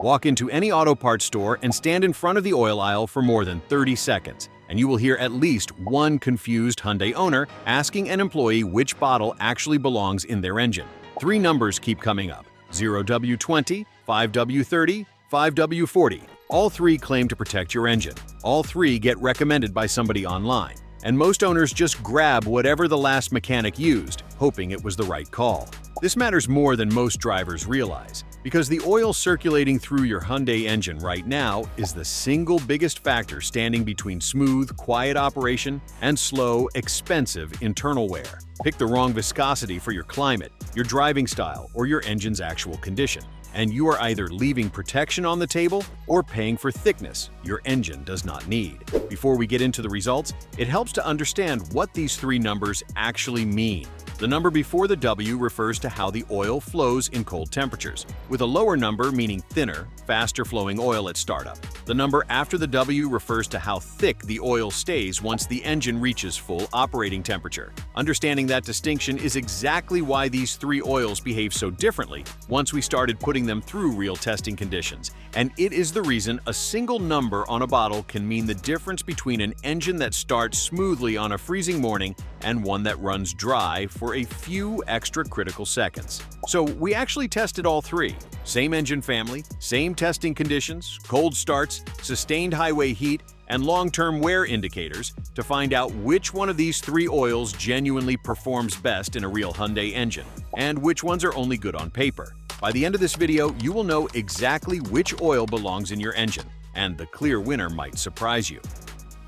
Walk into any auto parts store and stand in front of the oil aisle for more than 30 seconds, and you will hear at least one confused Hyundai owner asking an employee which bottle actually belongs in their engine. Three numbers keep coming up: 0W20, 5W30, 5W40. All three claim to protect your engine. All three get recommended by somebody online. And most owners just grab whatever the last mechanic used, hoping it was the right call. This matters more than most drivers realize, because the oil circulating through your Hyundai engine right now is the single biggest factor standing between smooth, quiet operation and slow, expensive internal wear. Pick the wrong viscosity for your climate, your driving style, or your engine's actual condition, and you are either leaving protection on the table or paying for thickness your engine does not need. Before we get into the results, it helps to understand what these three numbers actually mean. The number before the W refers to how the oil flows in cold temperatures, with a lower number meaning thinner, faster-flowing oil at startup. The number after the W refers to how thick the oil stays once the engine reaches full operating temperature. Understanding that distinction is exactly why these three oils behave so differently once we started putting them through real testing conditions. And it is the reason a single number on a bottle can mean the difference between an engine that starts smoothly on a freezing morning and one that runs dry for a few extra critical seconds. So we actually tested all three. Same engine family, same testing conditions, cold starts, sustained highway heat, and long-term wear indicators to find out which one of these three oils genuinely performs best in a real Hyundai engine, and which ones are only good on paper. By the end of this video, you will know exactly which oil belongs in your engine, and the clear winner might surprise you.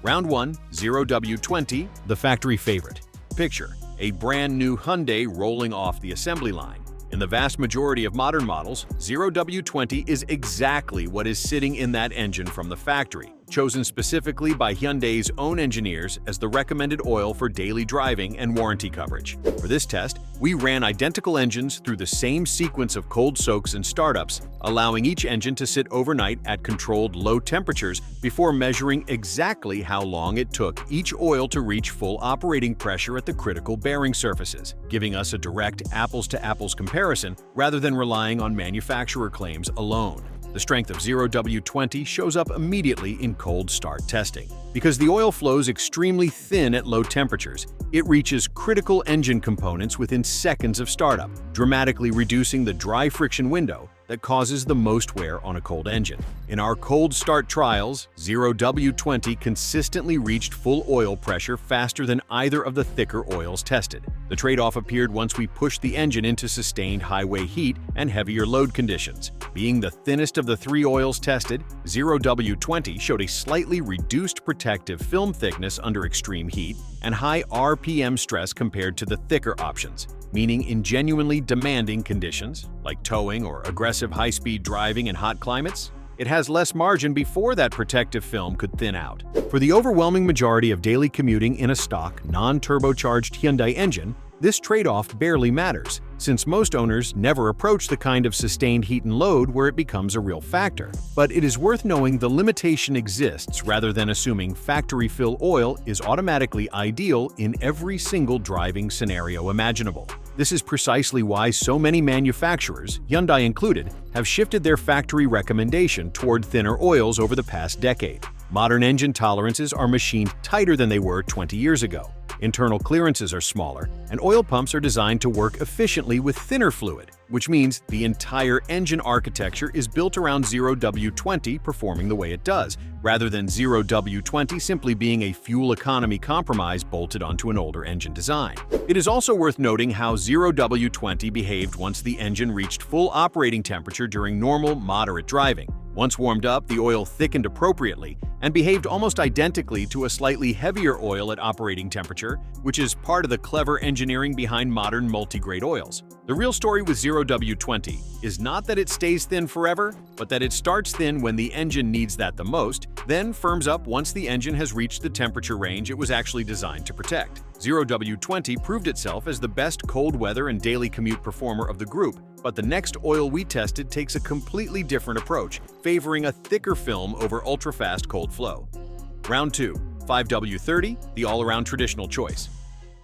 Round 1, 0W20, the factory favorite. Picture a brand new Hyundai rolling off the assembly line. In the vast majority of modern models, 0W20 is exactly what is sitting in that engine from the factory, chosen specifically by Hyundai's own engineers as the recommended oil for daily driving and warranty coverage. For this test, we ran identical engines through the same sequence of cold soaks and startups, allowing each engine to sit overnight at controlled low temperatures before measuring exactly how long it took each oil to reach full operating pressure at the critical bearing surfaces, giving us a direct apples-to-apples comparison rather than relying on manufacturer claims alone. The strength of 0W20 shows up immediately in cold start testing. Because the oil flows extremely thin at low temperatures, it reaches critical engine components within seconds of startup, dramatically reducing the dry friction window that causes the most wear on a cold engine. In our cold start trials, 0W20 consistently reached full oil pressure faster than either of the thicker oils tested. The trade-off appeared once we pushed the engine into sustained highway heat and heavier load conditions. Being the thinnest of the three oils tested, 0W20 showed a slightly reduced protective film thickness under extreme heat and high RPM stress compared to the thicker options, meaning in genuinely demanding conditions, like towing or aggressive high-speed driving in hot climates, it has less margin before that protective film could thin out. For the overwhelming majority of daily commuting in a stock, non-turbocharged Hyundai engine, this trade-off barely matters, since most owners never approach the kind of sustained heat and load where it becomes a real factor. But it is worth knowing the limitation exists rather than assuming factory fill oil is automatically ideal in every single driving scenario imaginable. This is precisely why so many manufacturers, Hyundai included, have shifted their factory recommendation toward thinner oils over the past decade. Modern engine tolerances are machined tighter than they were 20 years ago. Internal clearances are smaller, and oil pumps are designed to work efficiently with thinner fluid, which means the entire engine architecture is built around 0W20 performing the way it does, rather than 0W20 simply being a fuel economy compromise bolted onto an older engine design. It is also worth noting how 0W20 behaved once the engine reached full operating temperature during normal, moderate driving. Once warmed up, the oil thickened appropriately and behaved almost identically to a slightly heavier oil at operating temperature, which is part of the clever engineering behind modern multi-grade oils. The real story with 0W20 is not that it stays thin forever, but that it starts thin when the engine needs that the most, then firms up once the engine has reached the temperature range it was actually designed to protect. 0W20 proved itself as the best cold weather and daily commute performer of the group, but the next oil we tested takes a completely different approach, favoring a thicker film over ultra-fast cold flow. Round 2, 5W30, the all-around traditional choice.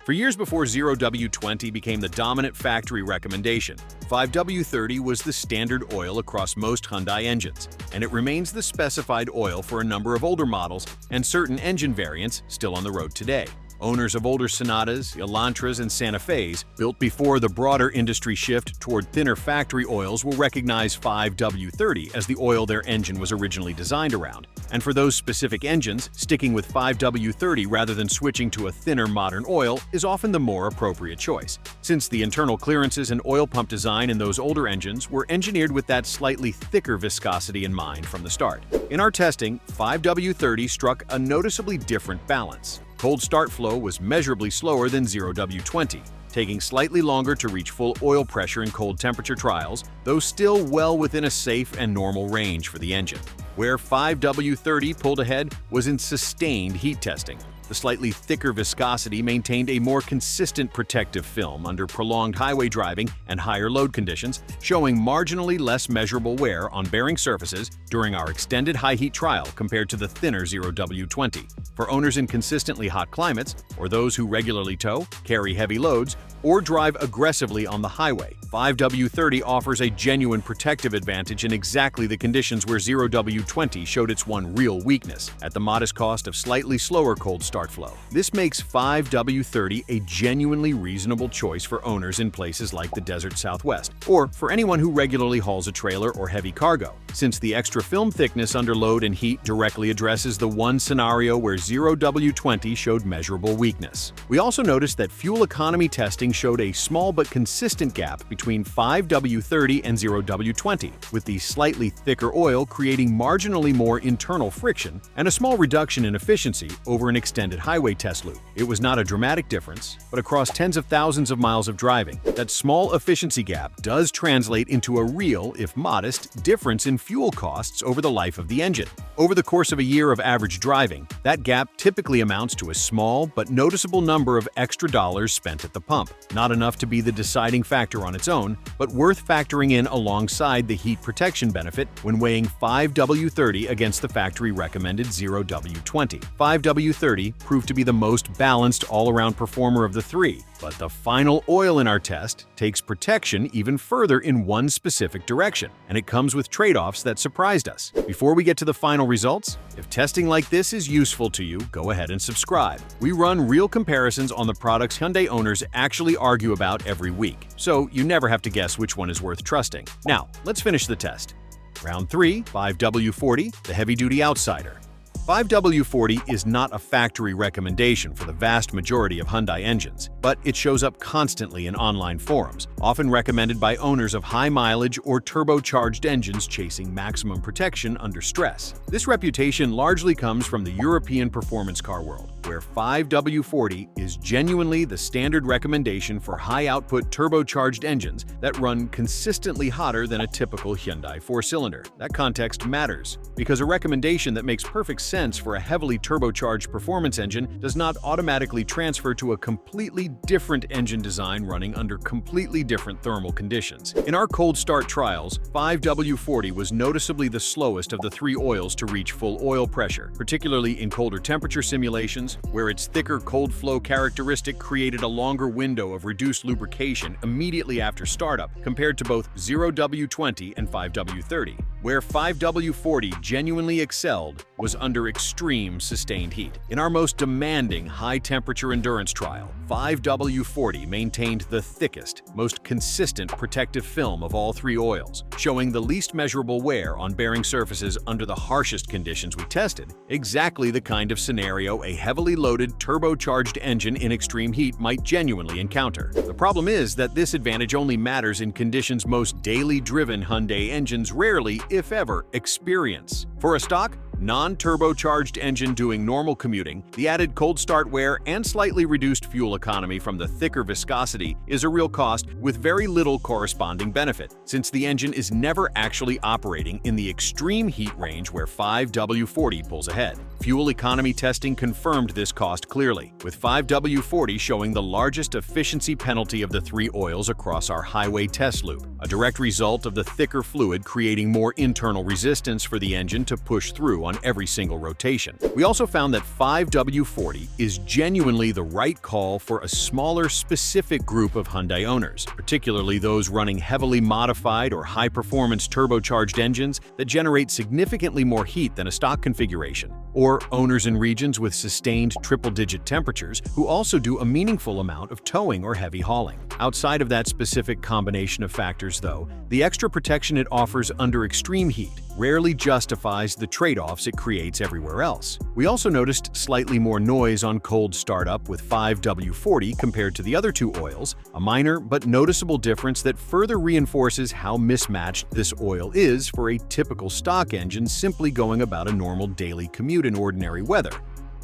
For years before 0W20 became the dominant factory recommendation, 5W30 was the standard oil across most Hyundai engines, and it remains the specified oil for a number of older models and certain engine variants still on the road today. Owners of older Sonatas, Elantras, and Santa Fes, built before the broader industry shift toward thinner factory oils, will recognize 5W30 as the oil their engine was originally designed around. And for those specific engines, sticking with 5W30 rather than switching to a thinner modern oil is often the more appropriate choice, since the internal clearances and oil pump design in those older engines were engineered with that slightly thicker viscosity in mind from the start. In our testing, 5W30 struck a noticeably different balance. Cold start flow was measurably slower than 0W20, taking slightly longer to reach full oil pressure in cold temperature trials, though still well within a safe and normal range for the engine. Where 5W30 pulled ahead was in sustained heat testing. The slightly thicker viscosity maintained a more consistent protective film under prolonged highway driving and higher load conditions, showing marginally less measurable wear on bearing surfaces during our extended high heat trial compared to the thinner 0W20. For owners in consistently hot climates, or those who regularly tow, carry heavy loads, or drive aggressively on the highway, 5W30 offers a genuine protective advantage in exactly the conditions where 0W20 showed its one real weakness, at the modest cost of slightly slower cold start flow. This makes 5W30 a genuinely reasonable choice for owners in places like the desert Southwest, or for anyone who regularly hauls a trailer or heavy cargo, since the extra film thickness under load and heat directly addresses the one scenario where 0W20 showed measurable weakness. We also noticed that fuel economy testing showed a small but consistent gap between 5W30 and 0W20, with the slightly thicker oil creating marginally more internal friction and a small reduction in efficiency over an extended highway test loop. It was not a dramatic difference, but across tens of thousands of miles of driving, that small efficiency gap does translate into a real, if modest, difference in fuel costs over the life of the engine. Over the course of a year of average driving, that gap typically amounts to a small but noticeable number of extra dollars spent at the pump. Not enough to be the deciding factor on its own, but worth factoring in alongside the heat protection benefit when weighing 5W30 against the factory recommended 0W20. 5W30 proved to be the most balanced all-around performer of the three, but the final oil in our test takes protection even further in one specific direction, and it comes with trade-offs that surprised us. Before we get to the final results, if testing like this is useful to you, go ahead and subscribe. We run real comparisons on the products Hyundai owners actually argue about every week, so you never have to guess which one is worth trusting. Now, let's finish the test. Round 3, 5W40, the heavy-duty outsider. 5W40 is not a factory recommendation for the vast majority of Hyundai engines, but it shows up constantly in online forums, often recommended by owners of high-mileage or turbocharged engines chasing maximum protection under stress. This reputation largely comes from the European performance car world, where 5W40 is genuinely the standard recommendation for high-output turbocharged engines that run consistently hotter than a typical Hyundai four-cylinder. That context matters, because a recommendation that makes perfect sense for a heavily turbocharged performance engine does not automatically transfer to a completely different engine design running under completely different thermal conditions. In our cold start trials, 5W40 was noticeably the slowest of the three oils to reach full oil pressure, particularly in colder temperature simulations, where its thicker cold flow characteristic created a longer window of reduced lubrication immediately after startup compared to both 0W20 and 5W30. Where 5W40 genuinely excelled was under extreme sustained heat. In our most demanding high-temperature endurance trial, 5W40 maintained the thickest, most consistent protective film of all three oils, showing the least measurable wear on bearing surfaces under the harshest conditions we tested, exactly the kind of scenario a heavily loaded turbocharged engine in extreme heat might genuinely encounter. The problem is that this advantage only matters in conditions most daily driven Hyundai engines rarely, if ever, experience. For a stock, non-turbocharged engine doing normal commuting, the added cold start wear and slightly reduced fuel economy from the thicker viscosity is a real cost with very little corresponding benefit, since the engine is never actually operating in the extreme heat range where 5W40 pulls ahead. Fuel economy testing confirmed this cost clearly, with 5W40 showing the largest efficiency penalty of the three oils across our highway test loop, a direct result of the thicker fluid creating more internal resistance for the engine to push through on every single rotation. We also found that 5W40 is genuinely the right call for a smaller, specific group of Hyundai owners, particularly those running heavily modified or high-performance turbocharged engines that generate significantly more heat than a stock configuration, or owners in regions with sustained triple-digit temperatures who also do a meaningful amount of towing or heavy hauling. Outside of that specific combination of factors, though, the extra protection it offers under extreme heat rarely justifies the trade-offs it creates everywhere else. We also noticed slightly more noise on cold startup with 5W40 compared to the other two oils, a minor but noticeable difference that further reinforces how mismatched this oil is for a typical stock engine simply going about a normal daily commute in ordinary weather.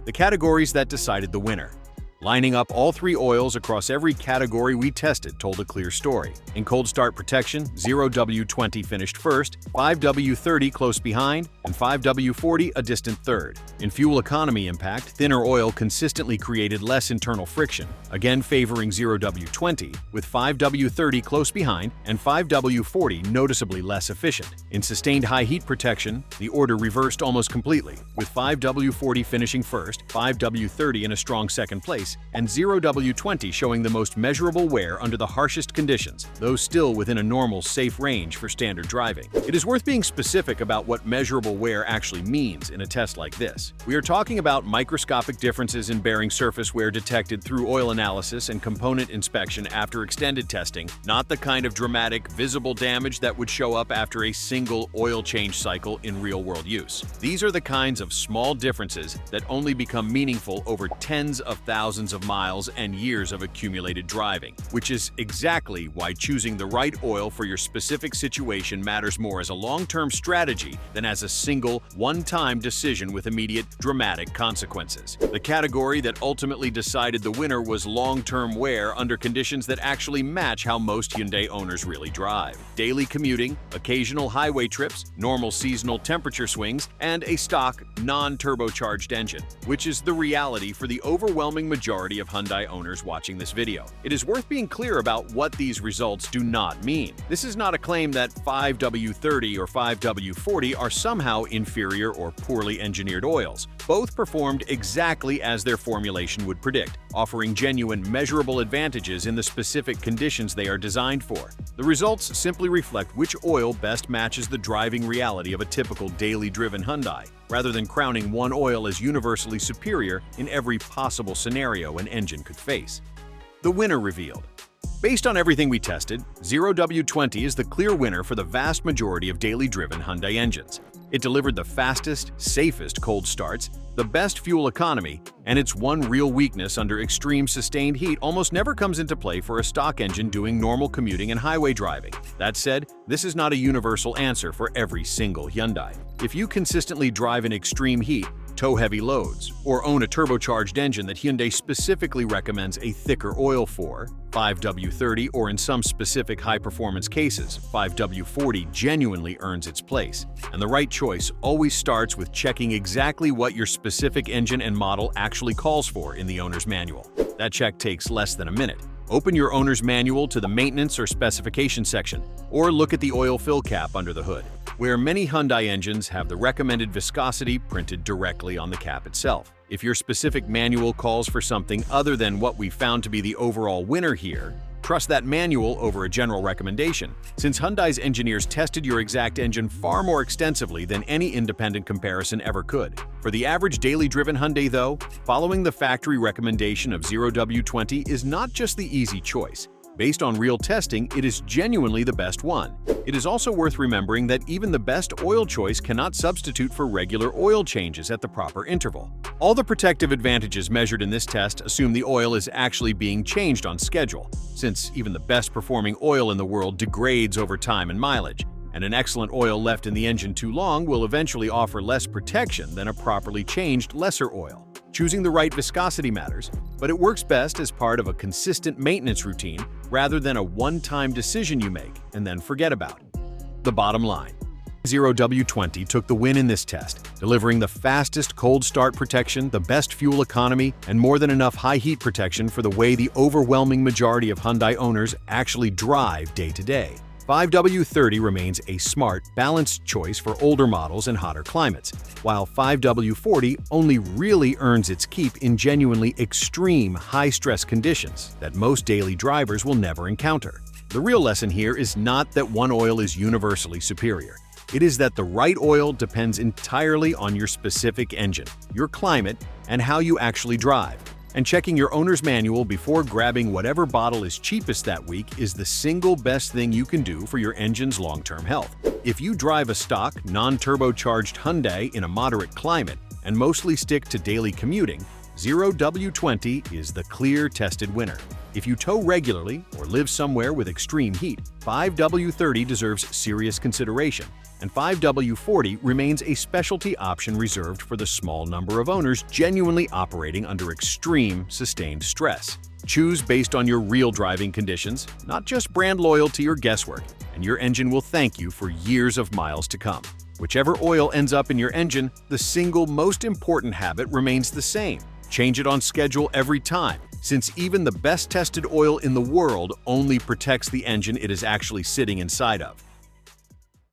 The categories that decided the winner. Lining up all three oils across every category we tested told a clear story. In cold start protection, 0W20 finished first, 5W30 close behind, and 5W40 a distant third. In fuel economy impact, thinner oil consistently created less internal friction, again favoring 0W20, with 5W30 close behind and 5W40 noticeably less efficient. In sustained high heat protection, the order reversed almost completely, with 5W40 finishing first, 5W30 in a strong second place, and 0W20 showing the most measurable wear under the harshest conditions, though still within a normal, safe range for standard driving. It is worth being specific about what measurable wear actually means in a test like this. We are talking about microscopic differences in bearing surface wear detected through oil analysis and component inspection after extended testing, not the kind of dramatic, visible damage that would show up after a single oil change cycle in real-world use. These are the kinds of small differences that only become meaningful over tens of thousands of miles and years of accumulated driving, which is exactly why choosing the right oil for your specific situation matters more as a long-term strategy than as a single, one-time decision with immediate, dramatic consequences. The category that ultimately decided the winner was long-term wear under conditions that actually match how most Hyundai owners really drive. Daily commuting, occasional highway trips, normal seasonal temperature swings, and a stock, non-turbocharged engine, which is the reality for the overwhelming majority of Hyundai owners watching this video. It is worth being clear about what these results do not mean. This is not a claim that 5W30 or 5W40 are somehow inferior or poorly engineered oils. Both performed exactly as their formulation would predict, offering genuine, measurable advantages in the specific conditions they are designed for. The results simply reflect which oil best matches the driving reality of a typical daily driven Hyundai, rather than crowning one oil as universally superior in every possible scenario an engine could face. The winner revealed. Based on everything we tested, 0W20 is the clear winner for the vast majority of daily driven Hyundai engines. It delivered the fastest, safest cold starts, the best fuel economy, and its one real weakness under extreme sustained heat almost never comes into play for a stock engine doing normal commuting and highway driving. That said, this is not a universal answer for every single Hyundai. If you consistently drive in extreme heat, tow heavy loads, or own a turbocharged engine that Hyundai specifically recommends a thicker oil for, 5W30, or in some specific high-performance cases, 5W40 genuinely earns its place. And the right choice always starts with checking exactly what your specific engine and model actually calls for in the owner's manual. That check takes less than a minute. Open your owner's manual to the maintenance or specification section, or look at the oil fill cap under the hood, where many Hyundai engines have the recommended viscosity printed directly on the cap itself. If your specific manual calls for something other than what we found to be the overall winner here, trust that manual over a general recommendation, since Hyundai's engineers tested your exact engine far more extensively than any independent comparison ever could. For the average daily driven Hyundai, though, following the factory recommendation of 0W20 is not just the easy choice. Based on real testing, it is genuinely the best one. It is also worth remembering that even the best oil choice cannot substitute for regular oil changes at the proper interval. All the protective advantages measured in this test assume the oil is actually being changed on schedule, since even the best performing oil in the world degrades over time and mileage, and an excellent oil left in the engine too long will eventually offer less protection than a properly changed lesser oil. Choosing the right viscosity matters, but it works best as part of a consistent maintenance routine rather than a one-time decision you make and then forget about. The bottom line. 0W20 took the win in this test, delivering the fastest cold start protection, the best fuel economy, and more than enough high heat protection for the way the overwhelming majority of Hyundai owners actually drive day to day. 5W30 remains a smart, balanced choice for older models and hotter climates, while 5W40 only really earns its keep in genuinely extreme high-stress conditions that most daily drivers will never encounter. The real lesson here is not that one oil is universally superior. It is that the right oil depends entirely on your specific engine, your climate, and how you actually drive. And checking your owner's manual before grabbing whatever bottle is cheapest that week is the single best thing you can do for your engine's long-term health. If you drive a stock, non-turbocharged Hyundai in a moderate climate and mostly stick to daily commuting, 0W20 is the clear tested winner. If you tow regularly or live somewhere with extreme heat, 5W30 deserves serious consideration, and 5W40 remains a specialty option reserved for the small number of owners genuinely operating under extreme, sustained stress. Choose based on your real driving conditions, not just brand loyalty or guesswork, and your engine will thank you for years of miles to come. Whichever oil ends up in your engine, the single most important habit remains the same. Change it on schedule every time, since even the best tested oil in the world only protects the engine it is actually sitting inside of.